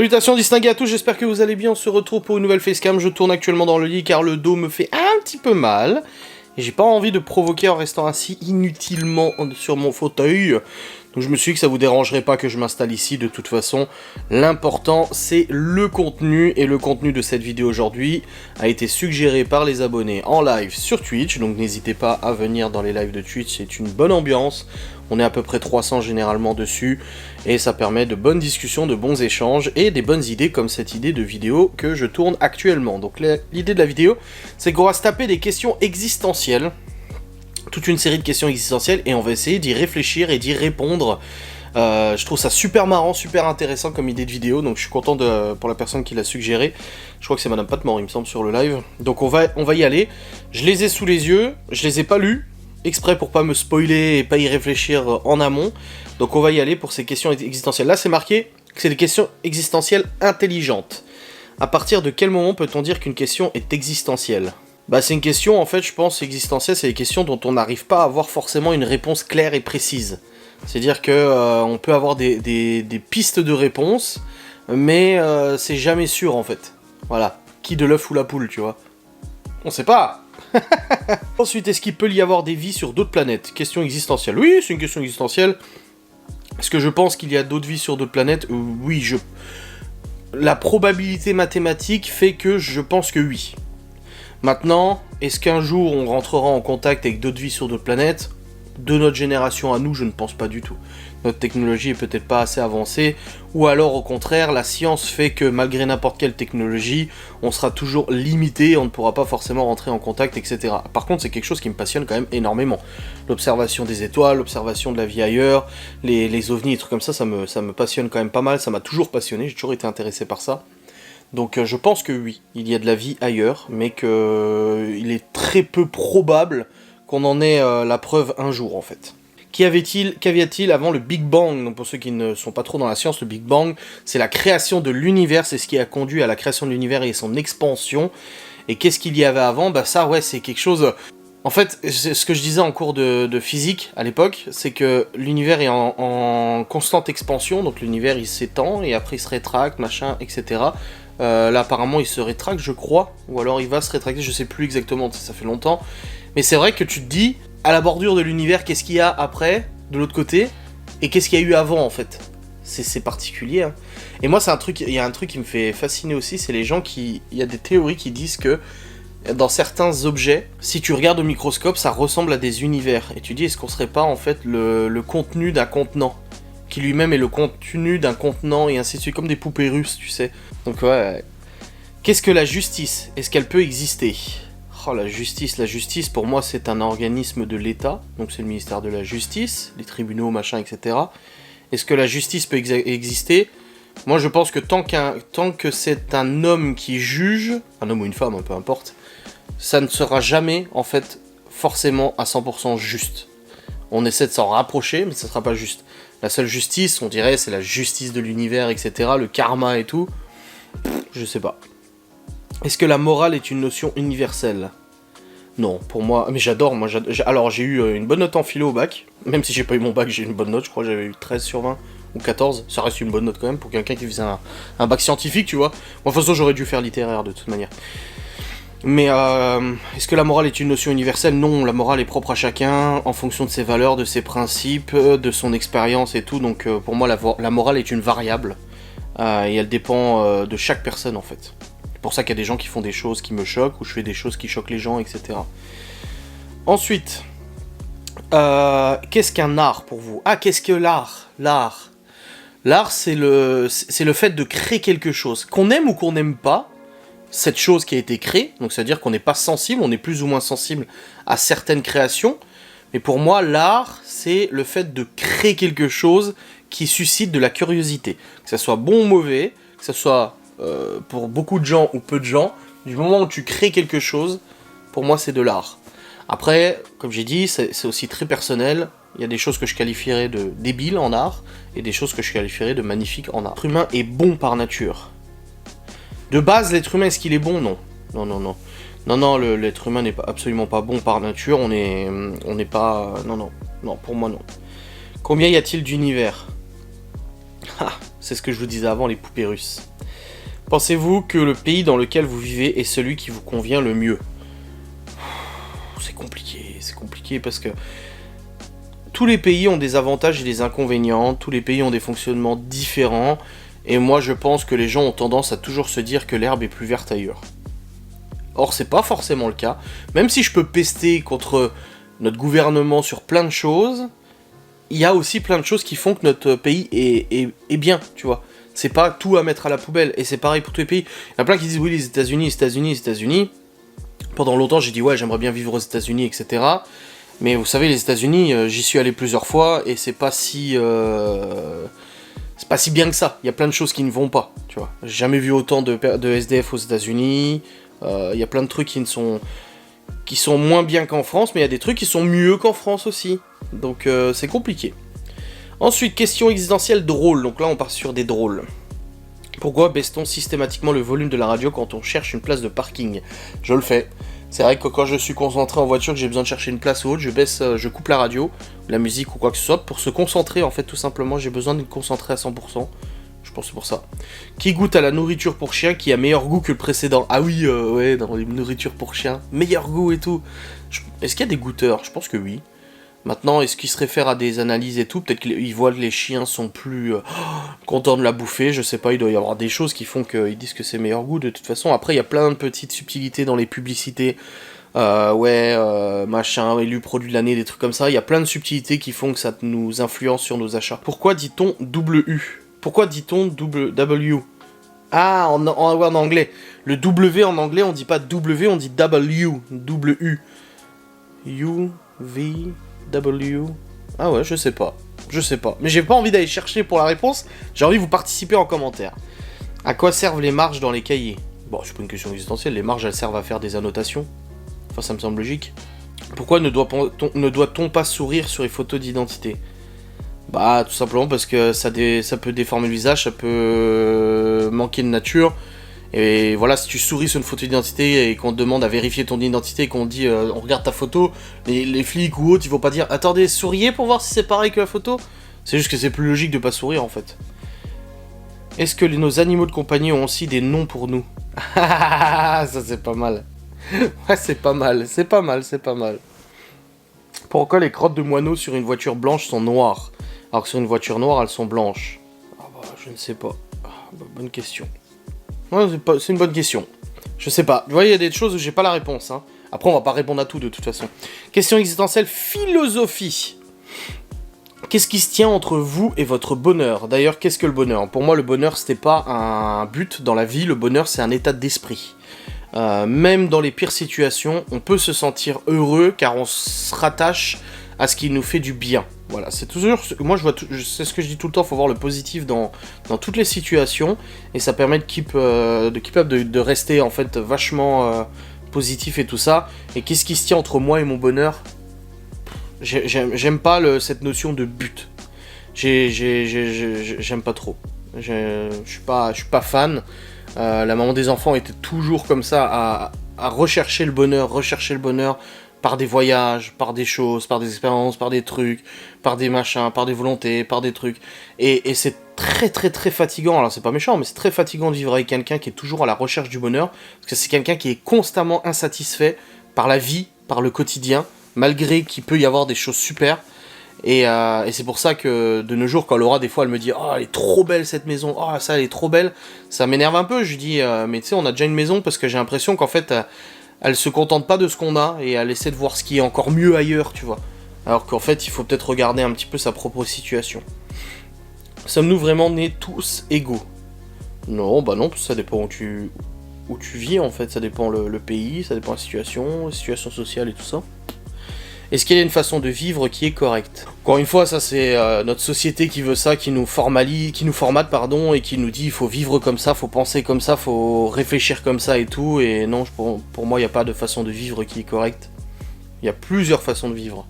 Salutations distinguées à tous, j'espère que vous allez bien, on se retrouve pour une nouvelle facecam. Je tourne actuellement dans le lit car le dos me fait un petit peu mal. Et j'ai pas envie de provoquer en restant assis inutilement sur mon fauteuil. Donc je me suis dit que ça vous dérangerait pas que je m'installe ici de toute façon. L'important c'est le contenu, et le contenu de cette vidéo aujourd'hui a été suggéré par les abonnés en live sur Twitch. Donc n'hésitez pas à venir dans les lives de Twitch, c'est une bonne ambiance. On est à peu près 300 généralement dessus, et ça permet de bonnes discussions, de bons échanges, et des bonnes idées comme cette idée de vidéo que je tourne actuellement. Donc l'idée de la vidéo, c'est qu'on va se taper des questions existentielles, toute une série de questions existentielles, et on va essayer d'y réfléchir et d'y répondre. Je trouve ça super marrant, super intéressant comme idée de vidéo, donc je suis content pour la personne qui l'a suggéré. Je crois que c'est Madame Patmore, il me semble, sur le live. Donc on va y aller. Je les ai sous les yeux, je les ai pas lus, exprès pour pas me spoiler et pas y réfléchir en amont. Donc on va y aller pour ces questions existentielles. Là c'est marqué que c'est des questions existentielles intelligentes. À partir de quel moment peut-on dire qu'une question est existentielle ? Bah c'est une question, en fait, je pense, existentielle, c'est des questions dont on n'arrive pas à avoir forcément une réponse claire et précise. C'est-à-dire que on peut avoir des pistes de réponse, mais c'est jamais sûr en fait. Voilà. Qui de l'œuf ou la poule, tu vois ? On sait pas. Ensuite, est-ce qu'il peut y avoir des vies sur d'autres planètes ? Question existentielle. Oui, c'est une question existentielle. Est-ce que je pense qu'il y a d'autres vies sur d'autres planètes ? Oui, la probabilité mathématique fait que je pense que oui. Maintenant, est-ce qu'un jour on rentrera en contact avec d'autres vies sur d'autres planètes ? De notre génération à nous, je ne pense pas du tout. Notre technologie est peut-être pas assez avancée, ou alors au contraire, la science fait que malgré n'importe quelle technologie, on sera toujours limité, on ne pourra pas forcément rentrer en contact, etc. Par contre, c'est quelque chose qui me passionne quand même énormément. L'observation des étoiles, l'observation de la vie ailleurs, les ovnis, des trucs comme ça, ça me passionne quand même pas mal, ça m'a toujours passionné, j'ai toujours été intéressé par ça. Donc je pense que oui, il y a de la vie ailleurs, mais qu'il est très peu probable qu'on en ait la preuve un jour en fait. Qu'avait-il avant le Big Bang ? Donc pour ceux qui ne sont pas trop dans la science, le Big Bang, c'est la création de l'univers, c'est ce qui a conduit à la création de l'univers et son expansion. Et qu'est-ce qu'il y avait avant ? Bah ça, ouais, c'est quelque chose... En fait, ce que je disais en cours de physique à l'époque, c'est que l'univers est en constante expansion, donc l'univers il s'étend, et après il se rétracte, machin, etc. Là apparemment il se rétracte, je crois, ou alors il va se rétracter, je sais plus exactement, ça fait longtemps. Mais c'est vrai que tu te dis, à la bordure de l'univers, qu'est-ce qu'il y a après, de l'autre côté, et qu'est-ce qu'il y a eu avant, en fait. C'est particulier, hein. Et moi, il y a un truc qui me fait fasciner aussi, c'est les gens il y a des théories qui disent que, dans certains objets, si tu regardes au microscope, ça ressemble à des univers. Et tu dis, est-ce qu'on serait pas, en fait, le contenu d'un contenant, qui lui-même est le contenu d'un contenant, et ainsi de suite, comme des poupées russes, tu sais. Donc ouais. Qu'est-ce que la justice ? Est-ce qu'elle peut exister ? Oh, la justice, pour moi, c'est un organisme de l'État, donc c'est le ministère de la Justice, les tribunaux, machin, etc. Est-ce que la justice peut exister ? Moi, je pense que tant que c'est un homme qui juge, un homme ou une femme, peu importe, ça ne sera jamais, en fait, forcément à 100% juste. On essaie de s'en rapprocher, mais ça ne sera pas juste. La seule justice, on dirait, c'est la justice de l'univers, etc., le karma et tout. Je sais pas. Est-ce que la morale est une notion universelle ? Non, pour moi... Mais j'adore, alors j'ai eu une bonne note en philo au bac. Même si j'ai pas eu mon bac, j'ai eu une bonne note, je crois que j'avais eu 13 sur 20 ou 14. Ça reste une bonne note quand même pour quelqu'un qui faisait un bac scientifique, tu vois. Bon, de toute façon, j'aurais dû faire littéraire de toute manière. Mais est-ce que la morale est une notion universelle ? Non, la morale est propre à chacun, en fonction de ses valeurs, de ses principes, de son expérience et tout. Donc pour moi, la morale est une variable. Et elle dépend de chaque personne en fait. C'est pour ça qu'il y a des gens qui font des choses qui me choquent, ou je fais des choses qui choquent les gens, etc. Ensuite, qu'est-ce qu'un art pour vous ? Ah, qu'est-ce que l'art ? L'art, c'est le fait de créer quelque chose. Qu'on aime ou qu'on n'aime pas, cette chose qui a été créée, donc c'est-à-dire qu'on n'est pas sensible, on est plus ou moins sensible à certaines créations, mais pour moi, l'art, c'est le fait de créer quelque chose qui suscite de la curiosité. Que ça soit bon ou mauvais, que ça soit pour beaucoup de gens ou peu de gens, du moment où tu crées quelque chose, pour moi c'est de l'art. Après, comme j'ai dit, c'est aussi très personnel. Il y a des choses que je qualifierais de débiles en art, et des choses que je qualifierais de magnifiques en art. L'être humain est bon par nature. De base, l'être humain, est-ce qu'il est bon ? Non. Non, l'être humain n'est absolument pas bon par nature, on n'est pas... Non, pour moi non. Combien y a-t-il d'univers ? C'est ce que je vous disais avant, les poupées russes. Pensez-vous que le pays dans lequel vous vivez est celui qui vous convient le mieux? C'est compliqué parce que tous les pays ont des avantages et des inconvénients, tous les pays ont des fonctionnements différents, et moi je pense que les gens ont tendance à toujours se dire que l'herbe est plus verte ailleurs. Or c'est pas forcément le cas, même si je peux pester contre notre gouvernement sur plein de choses, il y a aussi plein de choses qui font que notre pays est bien, tu vois. C'est pas tout à mettre à la poubelle, et c'est pareil pour tous les pays. Il y en a plein qui disent oui les États-Unis. Pendant longtemps j'ai dit ouais j'aimerais bien vivre aux États-Unis, etc. Mais vous savez les États-Unis, j'y suis allé plusieurs fois, et c'est pas si bien que ça. Il y a plein de choses qui ne vont pas, tu vois. J'ai jamais vu autant de SDF aux États-Unis. Il y a plein de trucs qui sont moins bien qu'en France, mais il y a des trucs qui sont mieux qu'en France aussi. Donc c'est compliqué. Ensuite, question existentielle drôle. Donc là, on part sur des drôles. Pourquoi baisse-t-on systématiquement le volume de la radio quand on cherche une place de parking? Je le fais. C'est vrai que quand je suis concentré en voiture, que j'ai besoin de chercher une place ou autre, je coupe la radio, la musique ou quoi que ce soit, pour se concentrer, en fait, tout simplement. J'ai besoin de me concentrer à 100%. Je pense que c'est pour ça. Qui goûte à la nourriture pour chien qui a meilleur goût que le précédent? Ah oui, ouais, dans les nourritures pour chien. Meilleur goût et tout. Est-ce qu'il y a des goûteurs? Je pense que oui. Maintenant, est-ce qu'ils se réfèrent à des analyses et tout? Peut-être qu'ils voient que les chiens sont plus contents de la bouffer, je sais pas, il doit y avoir des choses qui font qu'ils disent que c'est meilleur goût de toute façon. Après, il y a plein de petites subtilités dans les publicités. Machin, élu produit de l'année, des trucs comme ça. Il y a plein de subtilités qui font que ça nous influence sur nos achats. Pourquoi dit-on double U? Pourquoi dit-on double W? Ah, en anglais. Le W en anglais, on dit pas W, on dit W. Double U. U, V... W... Ah ouais, je sais pas. Mais j'ai pas envie d'aller chercher pour la réponse, j'ai envie de vous participer en commentaire. À quoi servent les marges dans les cahiers? Bon, c'est pas une question existentielle, les marges elles servent à faire des annotations. Enfin, ça me semble logique. Pourquoi ne doit-on pas sourire sur les photos d'identité? Bah, tout simplement parce que ça peut déformer le visage, ça peut manquer de nature. Et voilà, si tu souris sur une photo d'identité et qu'on te demande à vérifier ton identité et qu'on dit on regarde ta photo, les flics ou autres, ils vont pas dire attendez, souriez pour voir si c'est pareil que la photo. C'est juste que c'est plus logique de pas sourire en fait. Est-ce que nos animaux de compagnie ont aussi des noms pour nous? Ça c'est pas mal. Ouais, c'est pas mal. Pourquoi les crottes de moineaux sur une voiture blanche sont noires, alors que sur une voiture noire elles sont blanches? Ah bah, je ne sais pas. Bonne question. Ouais, c'est une bonne question. Je sais pas. Vous voyez, il y a des choses où j'ai pas la réponse. Hein. Après, on va pas répondre à tout de toute façon. Question existentielle, philosophie. Qu'est-ce qui se tient entre vous et votre bonheur? D'ailleurs, qu'est-ce que le bonheur? Pour moi, le bonheur, c'était pas un but dans la vie. Le bonheur, c'est un état d'esprit. Même dans les pires situations, on peut se sentir heureux car on se rattache à ce qui nous fait du bien. Voilà, c'est toujours... Moi, c'est ce que je dis tout le temps, il faut voir le positif dans toutes les situations, et ça permet de rester, en fait, vachement positif et tout ça. Et qu'est-ce qui se tient entre moi et mon bonheur? J'aime pas cette notion de but. J'aime pas trop. Je suis pas fan. La maman des enfants était toujours comme ça, à rechercher le bonheur, par des voyages, par des choses, par des expériences, par des trucs, par des machins, par des volontés, par des trucs. Et c'est très très très fatigant, alors c'est pas méchant, mais c'est très fatigant de vivre avec quelqu'un qui est toujours à la recherche du bonheur, parce que c'est quelqu'un qui est constamment insatisfait par la vie, par le quotidien, malgré qu'il peut y avoir des choses super. Et c'est pour ça que de nos jours, quand Laura, des fois, elle me dit « Oh, elle est trop belle cette maison, oh, ça, elle est trop belle », ça m'énerve un peu. Je lui dis « Mais tu sais, on a déjà une maison », parce que j'ai l'impression qu'en fait... elle se contente pas de ce qu'on a, et elle essaie de voir ce qui est encore mieux ailleurs, tu vois. Alors qu'en fait, il faut peut-être regarder un petit peu sa propre situation. Sommes-nous vraiment nés tous égaux? Non, bah non, ça dépend où tu vis, en fait. Ça dépend le pays, ça dépend la situation sociale et tout ça. Est-ce qu'il y a une façon de vivre qui est correcte? Encore une fois, ça c'est notre société qui veut ça, qui nous formate, et qui nous dit il faut vivre comme ça, faut penser comme ça, faut réfléchir comme ça et tout, et non, pour moi il n'y a pas de façon de vivre qui est correcte. Il y a plusieurs façons de vivre.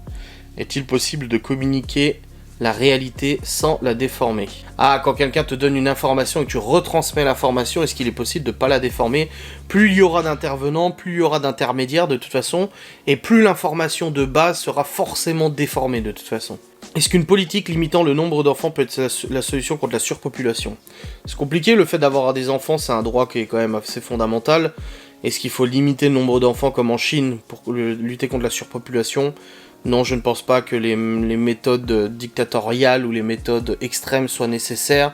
Est-il possible de communiquer la réalité sans la déformer? Ah, quand quelqu'un te donne une information et que tu retransmets l'information, est-ce qu'il est possible de ne pas la déformer? Plus il y aura d'intervenants, plus il y aura d'intermédiaires de toute façon, et plus l'information de base sera forcément déformée de toute façon. Est-ce qu'une politique limitant le nombre d'enfants peut être la solution contre la surpopulation? C'est compliqué, le fait d'avoir des enfants, c'est un droit qui est quand même assez fondamental. Est-ce qu'il faut limiter le nombre d'enfants comme en Chine pour lutter contre la surpopulation? Non, je ne pense pas que les méthodes dictatoriales ou les méthodes extrêmes soient nécessaires.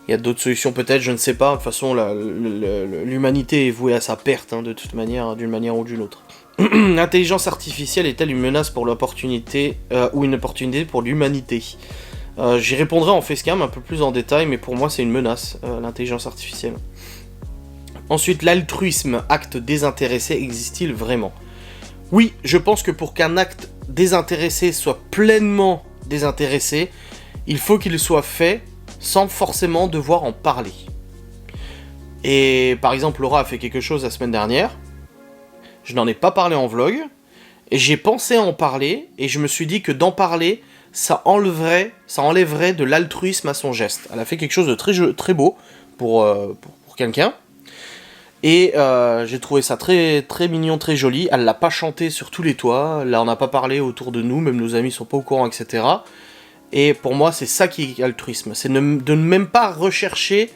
Il y a d'autres solutions peut-être, je ne sais pas. De toute façon, l'humanité est vouée à sa perte, hein, de toute manière, d'une manière ou d'une autre. L'intelligence artificielle est-elle une menace pour l'opportunité ou une opportunité pour l'humanité? J'y répondrai en facecam un peu plus en détail, mais pour moi c'est une menace, l'intelligence artificielle. Ensuite, l'altruisme, acte désintéressé, existe-t-il vraiment? Oui, je pense que pour qu'un acte désintéressé soit pleinement désintéressé, il faut qu'il soit fait sans forcément devoir en parler. Et par exemple, Laura a fait quelque chose la semaine dernière. Je n'en ai pas parlé en vlog, et j'ai pensé à en parler, et je me suis dit que d'en parler, ça enlèverait de l'altruisme à son geste. Elle a fait quelque chose de très beau pour quelqu'un, et j'ai trouvé ça très, très mignon, très joli. Elle l'a pas chanté sur tous les toits, là on n'a pas parlé autour de nous, même nos amis sont pas au courant, etc. Et pour moi, c'est ça qui est altruisme, c'est de ne même pas rechercher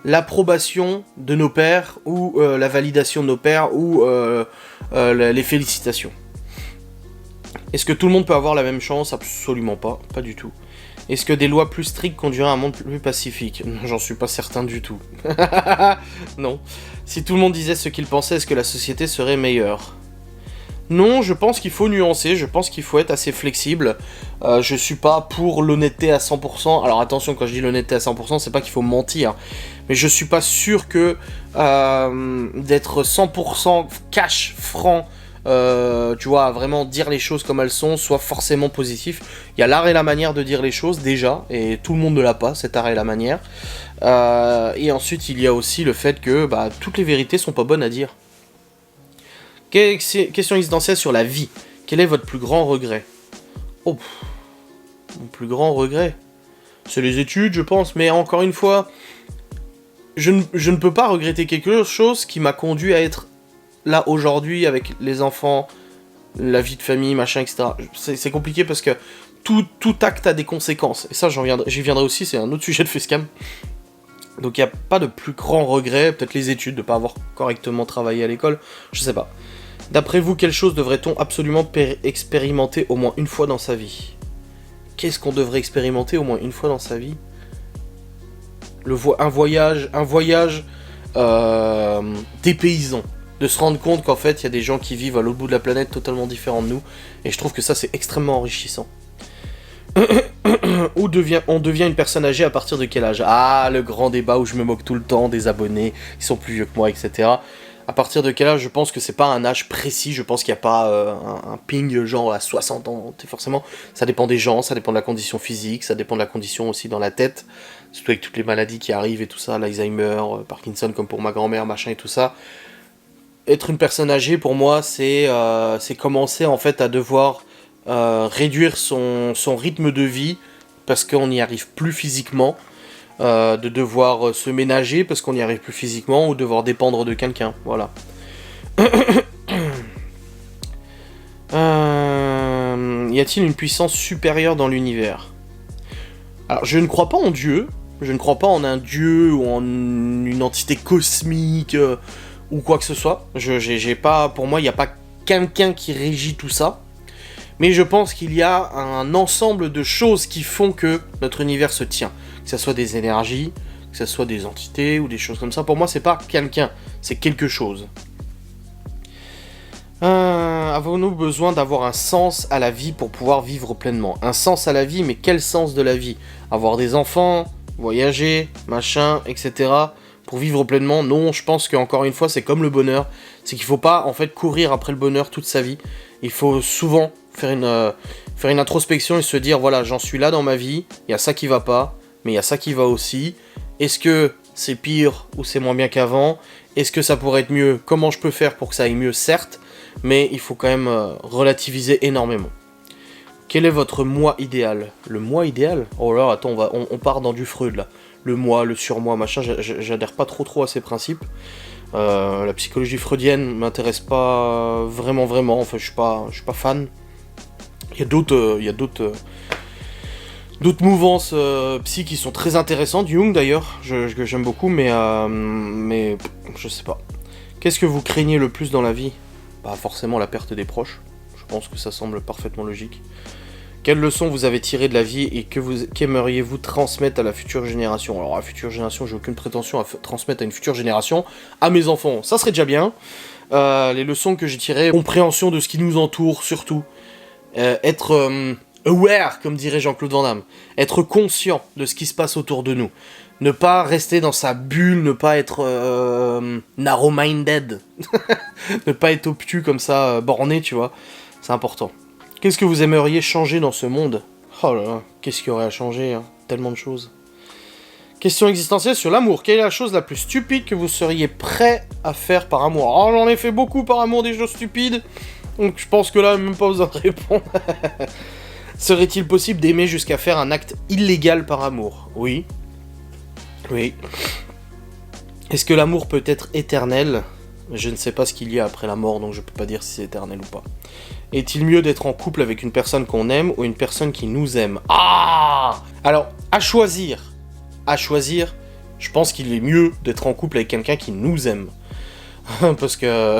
l'approbation de nos pères, ou la validation de nos pères, ou les félicitations. Est-ce que tout le monde peut avoir la même chance? Absolument pas, pas du tout. Est-ce que des lois plus strictes conduiraient à un monde plus pacifique? Non, j'en suis pas certain du tout. Non. Si tout le monde disait ce qu'il pensait, est-ce que la société serait meilleure? Non, je pense qu'il faut nuancer, je pense qu'il faut être assez flexible. Je suis pas pour l'honnêteté à 100%. Alors attention, quand je dis l'honnêteté à 100%, c'est pas qu'il faut mentir. Mais je suis pas sûr que d'être 100% cash, franc, tu vois, vraiment dire les choses comme elles sont, soit forcément positif. Il y a l'art et la manière de dire les choses, déjà, et tout le monde ne l'a pas, cet art et la manière. Et ensuite, il y a aussi le fait que toutes les vérités sont pas bonnes à dire. Question existentielle sur la vie. Quel est votre plus grand regret? Oh, mon plus grand regret, c'est les études, je pense. Mais encore une fois, je ne peux pas regretter quelque chose qui m'a conduit à être là aujourd'hui avec les enfants, la vie de famille, machin, etc. C'est compliqué parce que tout acte a des conséquences. Et ça, j'y viendrai aussi, c'est un autre sujet de facecam. Donc il n'y a pas de plus grand regret, peut-être les études, de ne pas avoir correctement travaillé à l'école, je sais pas. D'après vous, quelle chose devrait-on absolument expérimenter au moins une fois dans sa vie? Qu'est-ce qu'on devrait expérimenter au moins une fois dans sa vie? Un voyage dépaysant. De se rendre compte qu'en fait, il y a des gens qui vivent à l'autre bout de la planète totalement différents de nous. Et je trouve que ça, c'est extrêmement enrichissant. On devient une personne âgée à partir de quel âge? Ah, le grand débat où je me moque tout le temps des abonnés qui sont plus vieux que moi, etc. À partir de quel âge? Je pense que c'est pas un âge précis, je pense qu'il n'y a pas un ping genre à 60 ans, forcément. Ça dépend des gens, ça dépend de la condition physique, ça dépend de la condition aussi dans la tête, surtout avec toutes les maladies qui arrivent et tout ça, l'Alzheimer, Parkinson comme pour ma grand-mère, machin et tout ça. Être une personne âgée, pour moi, c'est commencer en fait à devoir réduire son rythme de vie parce qu'on n'y arrive plus physiquement. De devoir se ménager parce qu'on n'y arrive plus physiquement, ou devoir dépendre de quelqu'un, voilà. Y a-t-il une puissance supérieure dans l'univers? Alors, je ne crois pas en Dieu, je ne crois pas en un Dieu ou en une entité cosmique ou quoi que ce soit. Pour moi, il n'y a pas quelqu'un qui régit tout ça. Mais je pense qu'il y a un ensemble de choses qui font que notre univers se tient. Que ce soit des énergies, que ce soit des entités ou des choses comme ça. Pour moi, c'est pas quelqu'un, c'est quelque chose. Avons-nous besoin d'avoir un sens à la vie pour pouvoir vivre pleinement? Un sens à la vie, mais quel sens de la vie? Avoir des enfants, voyager, machin, etc. Pour vivre pleinement? Non, je pense qu'encore une fois, c'est comme le bonheur. C'est qu'il faut pas, en fait, courir après le bonheur toute sa vie. Il faut souvent faire une introspection et se dire, voilà, j'en suis là dans ma vie, il y a ça qui va pas, mais il y a ça qui va aussi. Est-ce que c'est pire ou c'est moins bien qu'avant? Est-ce que ça pourrait être mieux? Comment je peux faire pour que ça aille mieux? Certes, mais il faut quand même relativiser énormément. Quel est votre moi idéal? Le moi idéal? Oh là, attends, on part dans du Freud là. Le moi, le surmoi, machin, j'adhère pas trop à ces principes. La psychologie freudienne m'intéresse pas vraiment, enfin je suis pas fan. Il y a d'autres D'autres mouvances psy qui sont très intéressantes, Jung d'ailleurs, que j'aime beaucoup, mais je sais pas. Qu'est-ce que vous craignez le plus dans la vie? Bah forcément la perte des proches, je pense que ça semble parfaitement logique. Quelles leçons vous avez tirées de la vie et qu'aimeriez-vous transmettre à la future génération? Alors à la future génération, j'ai aucune prétention à transmettre à une future génération, à mes enfants, ça serait déjà bien. Les leçons que j'ai tirées, compréhension de ce qui nous entoure surtout, être aware, comme dirait Jean-Claude Van Damme, être conscient de ce qui se passe autour de nous, ne pas rester dans sa bulle, ne pas être narrow-minded, ne pas être obtus comme ça, borné, tu vois, c'est important. Qu'est-ce que vous aimeriez changer dans ce monde? Oh là là, qu'est-ce qu'il y aurait à changer, hein? Tellement de choses. Question existentielle sur l'amour. Quelle est la chose la plus stupide que vous seriez prêt à faire par amour? Oh, j'en ai fait beaucoup par amour, des choses stupides. Donc je pense que là, même pas besoin de répondre. Serait-il possible d'aimer jusqu'à faire un acte illégal par amour? Oui. Oui. Est-ce que l'amour peut être éternel? Je ne sais pas ce qu'il y a après la mort, donc je peux pas dire si c'est éternel ou pas. Est-il mieux d'être en couple avec une personne qu'on aime ou une personne qui nous aime? Ah! Alors, à choisir, je pense qu'il est mieux d'être en couple avec quelqu'un qui nous aime. Parce que...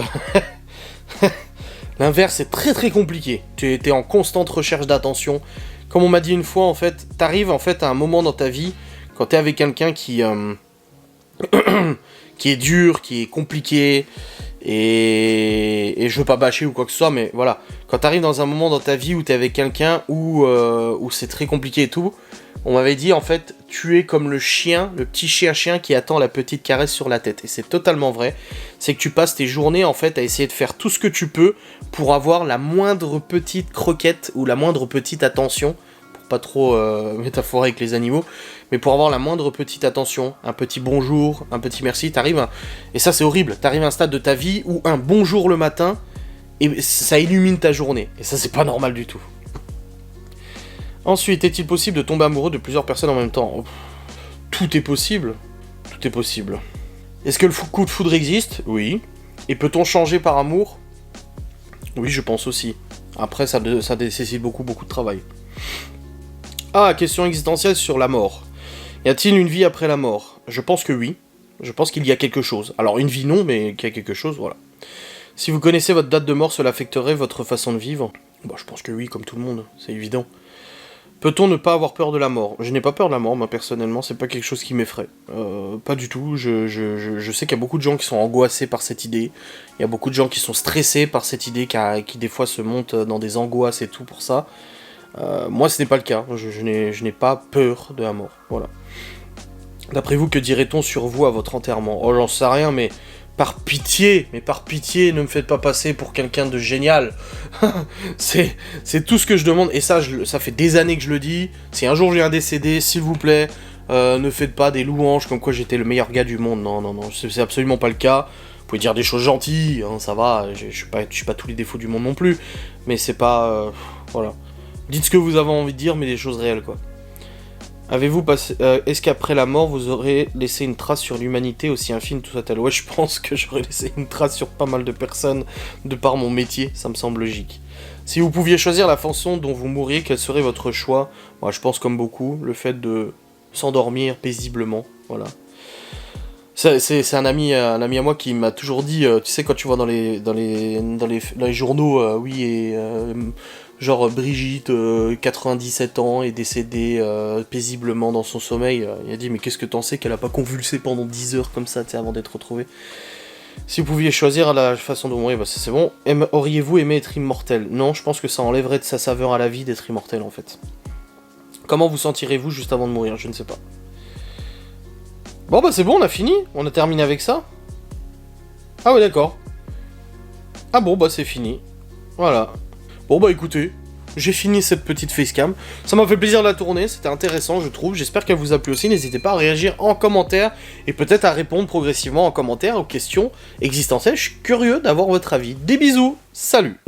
l'inverse est très très compliqué. Tu es en constante recherche d'attention. Comme on m'a dit une fois, en fait, t'arrives en fait à un moment dans ta vie, quand t'es avec quelqu'un qui est dur, qui est compliqué, et je veux pas bâcher ou quoi que ce soit, mais voilà. Quand t'arrives dans un moment dans ta vie où t'es avec quelqu'un où c'est très compliqué et tout, on m'avait dit en fait, tu es comme le chien, le petit chien qui attend la petite caresse sur la tête. Et c'est totalement vrai. C'est que tu passes tes journées en fait à essayer de faire tout ce que tu peux pour avoir la moindre petite croquette ou la moindre petite attention, pour pas trop métaphorer avec les animaux, mais pour avoir la moindre petite attention, un petit bonjour, un petit merci, et ça c'est horrible, t'arrives à un stade de ta vie où un bonjour le matin, et ça illumine ta journée, et ça c'est pas normal du tout. Ensuite, est-il possible de tomber amoureux de plusieurs personnes en même temps? Tout est possible. Tout est possible. Est-ce que le coup de foudre existe? Oui. Et peut-on changer par amour? Oui, je pense aussi. Après, ça nécessite beaucoup de travail. Ah, question existentielle sur la mort. Y a-t-il une vie après la mort? Je pense que oui. Je pense qu'il y a quelque chose. Alors, une vie non, mais qu'il y a quelque chose, voilà. Si vous connaissez votre date de mort, cela affecterait votre façon de vivre? Bon, je pense que oui, comme tout le monde, c'est évident. Peut-on ne pas avoir peur de la mort? Je n'ai pas peur de la mort, moi, personnellement, c'est pas quelque chose qui m'effraie. Pas du tout, je sais qu'il y a beaucoup de gens qui sont angoissés par cette idée, il y a beaucoup de gens qui sont stressés par cette idée, qui des fois se montent dans des angoisses et tout pour ça. Moi, ce n'est pas le cas, je n'ai pas peur de la mort, voilà. D'après vous, que dirait-on sur vous à votre enterrement? Oh, j'en sais rien, mais par pitié, ne me faites pas passer pour quelqu'un de génial. c'est tout ce que je demande, et ça fait des années que je le dis. Si un jour j'ai un décédé, s'il vous plaît, ne faites pas des louanges comme quoi j'étais le meilleur gars du monde. Non, c'est absolument pas le cas. Vous pouvez dire des choses gentilles, hein, ça va, je suis pas tous les défauts du monde non plus, mais c'est pas... voilà. Dites ce que vous avez envie de dire, mais des choses réelles, quoi. Avez-vous passé... est-ce qu'après la mort, vous aurez laissé une trace sur l'humanité, aussi infime tout soit-elle? Ouais, je pense que j'aurais laissé une trace sur pas mal de personnes, de par mon métier, ça me semble logique. Si vous pouviez choisir la façon dont vous mourriez, quel serait votre choix? Moi, je pense comme beaucoup, le fait de s'endormir paisiblement, voilà. C'est un ami à moi qui m'a toujours dit, tu sais, quand tu vois dans les journaux, oui, et... genre Brigitte, 97 ans, est décédée paisiblement dans son sommeil. Il a dit, mais qu'est-ce que t'en sais qu'elle a pas convulsé pendant 10 heures comme ça, tu sais, avant d'être retrouvée? Si vous pouviez choisir la façon de mourir, bah c'est bon. Auriez-vous aimé être immortel? Non, je pense que ça enlèverait de sa saveur à la vie d'être immortel, en fait. Comment vous sentirez-vous juste avant de mourir? Je ne sais pas. Bon, bah c'est bon, on a fini. On a terminé avec ça. Ah ouais, d'accord. Ah bon, bah c'est fini. Voilà. Bon bah écoutez, j'ai fini cette petite facecam, ça m'a fait plaisir de la tourner, c'était intéressant je trouve, j'espère qu'elle vous a plu aussi, n'hésitez pas à réagir en commentaire, et peut-être à répondre progressivement en commentaire aux questions existentielles, je suis curieux d'avoir votre avis. Des bisous, salut!